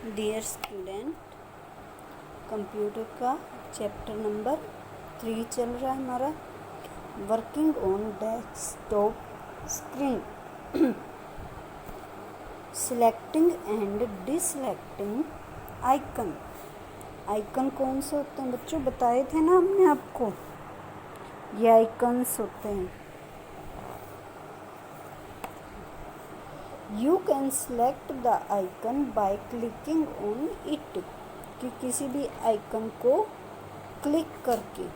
Dear student, computer का chapter number 3 चल रहा है हमारा, working on desktop screen. Selecting and deselecting icon. Icon कौन से होते हैं बच्चों, बताए थे ना हमने आपको, ये आइकन्स होते हैं। You can select the icon by clicking on it, कि किसी भी आइकन को क्लिक करके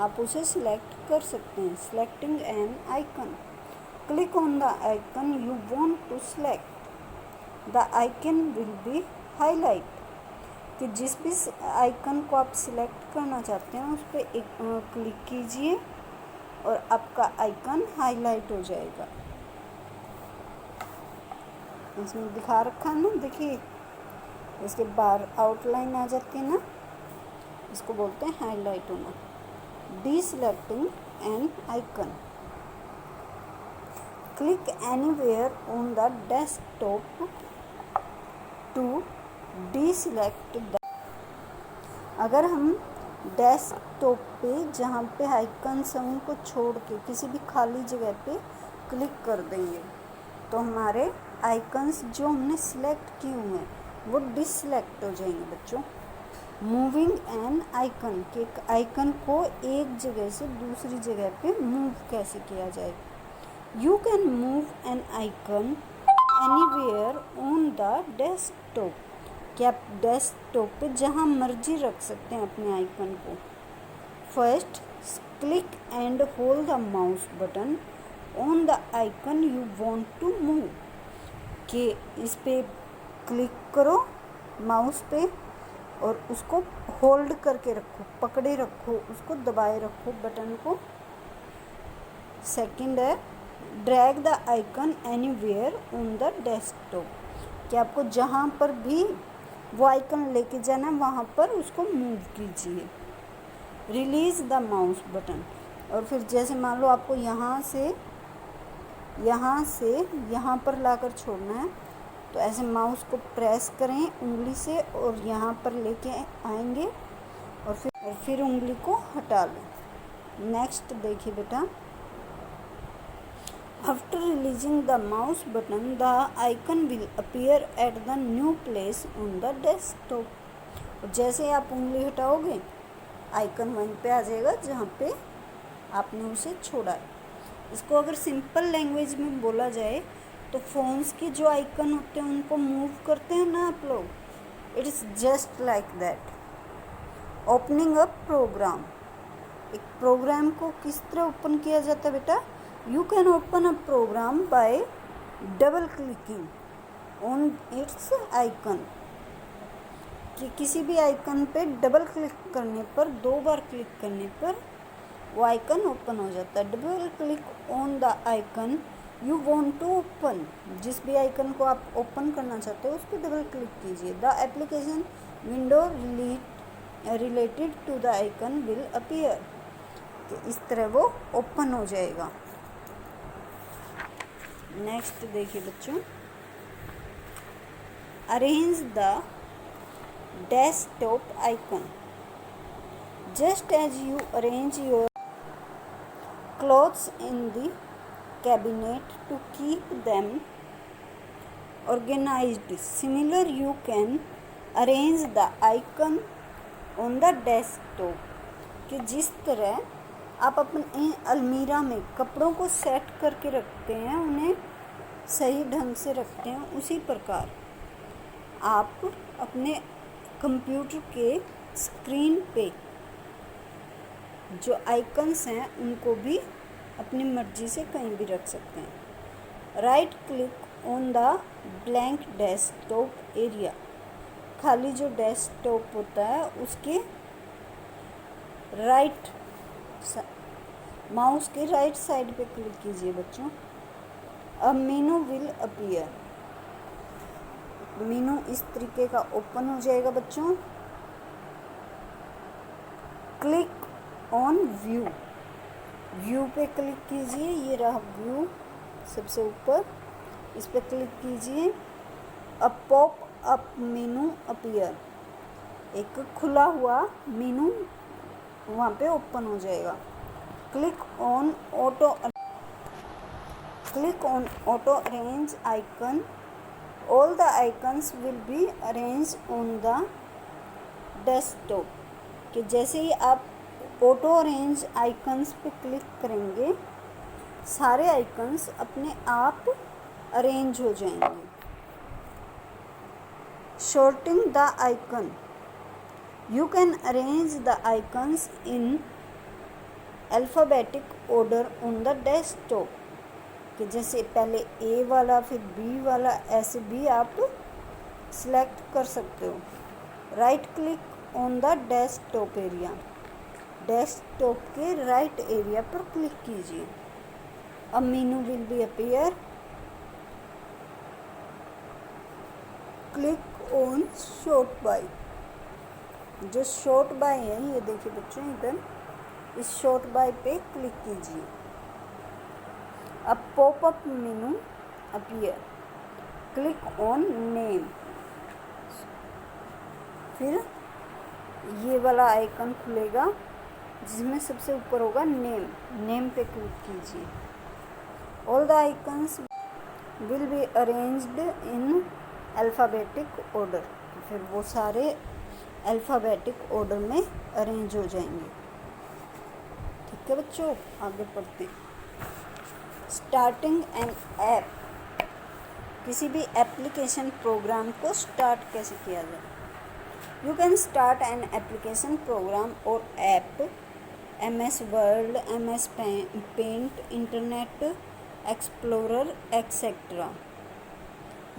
आप उसे सिलेक्ट कर सकते हैं। Selecting an icon, click on the icon you want to select, the icon will be highlight, कि जिस भी आइकन को आप सिलेक्ट करना चाहते हैं उस पर एक क्लिक कीजिए और आपका आइकन हाईलाइट हो जाएगा। इसमें दिखा रखा है ना, देखिए इसके बाहर आउटलाइन आ जाती है ना, इसको बोलते हैं हाईलाइट होना। Deselecting an icon, click anywhere on the desktop to deselect the. अगर हम डेस्कटॉप पे जहाँ पे आइकन्स हैं उनको छोड़ के किसी भी खाली जगह पे क्लिक कर देंगे तो हमारे आइकन्स जो हमने सिलेक्ट किए हुए हैं वो डिसलेक्ट हो जाएंगे बच्चों। मूविंग एन आइकन, कि एक आइकन को एक जगह से दूसरी जगह पे मूव कैसे किया जाए। You can move N icon anywhere on the desktop, कि आप डेस्कटॉप पे जहाँ मर्जी रख सकते हैं अपने आइकन को। First click and hold the mouse button on the icon you want to move, कि इस पे क्लिक करो माउस पे और उसको होल्ड करके रखो, पकड़े रखो, उसको दबाए रखो बटन को। सेकंड है drag the icon anywhere on the desktop, कि आपको जहाँ पर भी वो आइकन लेके जाना है वहाँ पर उसको मूव कीजिए। रिलीज द माउस बटन, और फिर जैसे मान लो आपको यहाँ से यहाँ पर लाकर छोड़ना है तो ऐसे माउस को प्रेस करें उंगली से और यहाँ पर लेके आएंगे और फिर उंगली को हटा लें। नेक्स्ट देखिए बेटा, after releasing the mouse button the icon will appear at the new place on the desktop. और जैसे आप उंगली हटाओगे आइकन वहीं पे आ जाएगा जहाँ पे आपने उसे छोड़ा है। इसको अगर सिंपल लैंग्वेज में बोला जाए तो फ़ोन्स के जो आइकन होते हैं उनको मूव करते हैं ना आप लोग, it is just like that. Opening a program, एक प्रोग्राम को किस तरह ओपन किया जाता है बेटा, you can open a program by double clicking on its icon, कि किसी भी आइकन पे डबल क्लिक करने पर, 2 बार क्लिक करने पर वो आइकन ओपन हो जाता है। Double click on the icon you want to open, जिस भी आइकन को आप ओपन करना चाहते हो उस पर डबल क्लिक कीजिए। The application window related to the icon will appear, कि इस तरह वो ओपन हो जाएगा। नेक्स्ट देखिए बच्चों, arrange the desktop icon just as you arrange your clothes in the cabinet to keep them organized. Similar, you can arrange the icon on the desktop, कि जिस तरह आप अपने अलमीरा में कपड़ों को सेट करके रखते हैं, उन्हें सही ढंग से रखते हैं, उसी प्रकार आप अपने कंप्यूटर के स्क्रीन पे जो आइकन्स हैं उनको भी अपनी मर्जी से कहीं भी रख सकते हैं। Right click on the blank desktop area, खाली जो डेस्कटॉप होता है उसके राइट माउस के राइट साइड पे क्लिक कीजिए बच्चों। अ मेनू विल अपीयर, मेनू इस तरीके का ओपन हो जाएगा बच्चों। क्लिक ऑन व्यू, व्यू पे क्लिक कीजिए, ये रहा व्यू सबसे ऊपर, इस पे क्लिक कीजिए। A pop up menu appear, एक खुला हुआ मेनू वहाँ पे ओपन हो जाएगा। Click on auto arrange icon, all the icons will be arrange on the desktop, कि जैसे ही आप ऑटो अरेंज आइकन्स पे क्लिक करेंगे सारे आइकन्स अपने आप अरेंज हो जाएंगे। Sorting the icon, you can arrange the icons in alphabetic order on the desktop, कि जैसे पहले ए वाला फिर बी वाला, ऐसे भी आप सिलेक्ट कर सकते हो। Right click on the desktop area, desktop के राइट एरिया पर क्लिक कीजिए। A menu will be appear, click on sort by, जो शॉर्ट बाय है ये देखिए बच्चों, इधर इस शॉर्ट बाय पे क्लिक कीजिए। अब popup menu appear, click on name, फिर ये वाला आइकन खुलेगा जिसमें सबसे ऊपर होगा नेम, नेम पे क्लिक कीजिए। All the icons will be arranged in alphabetic order, फिर वो सारे अल्फ़ाबेटिक ऑर्डर में अरेंज हो जाएंगे। ठीक है बच्चों, आगे पढ़ते हैं। स्टार्टिंग एन ऐप, किसी भी एप्लीकेशन प्रोग्राम को स्टार्ट कैसे किया जाए। You can start an application program और app, MS word, MS paint, internet explorer etcetera.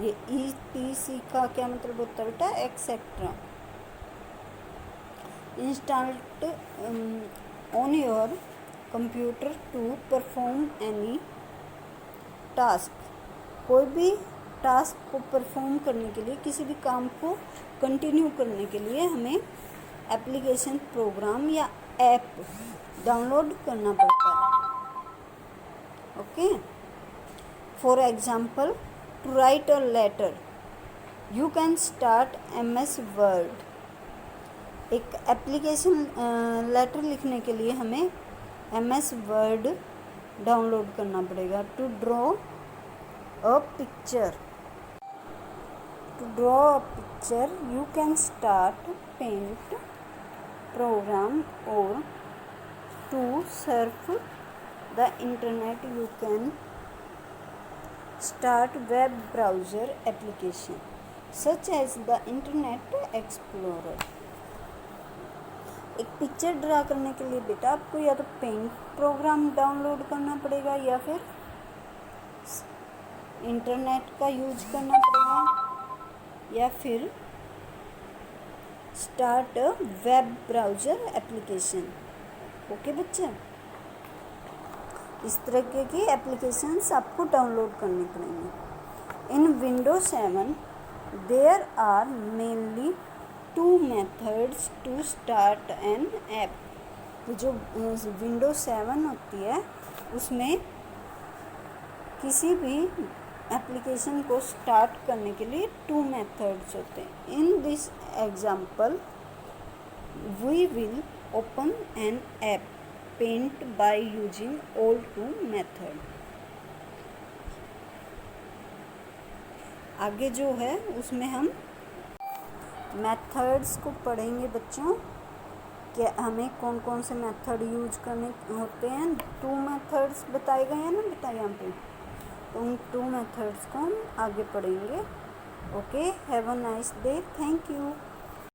ये ETC का क्या मतलब होता है बेटा, etcetera. Installed on your computer to perform any task, कोई भी टास्क को परफॉर्म करने के लिए, किसी भी काम को कंटिन्यू करने के लिए हमें एप्लीकेशन प्रोग्राम या ऐप डाउनलोड करना पड़ता है। Okay, for example to write a letter you can start MS word. एक एप्लीकेशन लेटर लिखने के लिए हमें MS वर्ड डाउनलोड करना पड़ेगा। To draw a picture, you can start paint program, और to surf the internet you can start web browser application such as the internet explorer. एक picture draw करने के लिए बेटा आपको या तो पेंट प्रोग्राम डाउनलोड करना पड़ेगा या फिर इंटरनेट का यूज करना पड़ेगा या फिर start web browser application. Okay बच्चे, इस तरह की एप्लीकेशंस आपको डाउनलोड करनी पड़ेंगी। In Windows 7 there are mainly 2 methods to start an app. तो जो Windows 7 होती है उसमें किसी भी एप्लीकेशन को स्टार्ट करने के लिए 2 methods होते हैं। In this example we will open an app paint by using all 2 method. आगे जो है उसमें हम मेथड्स को पढ़ेंगे बच्चों, कि हमें कौन कौन से मेथड यूज करने होते हैं। 2 मेथड्स बताए गए हैं ना बेटा यहाँ पे, तो उन 2 मेथड्स को हम आगे पढ़ेंगे। Okay, have a nice day, thank you.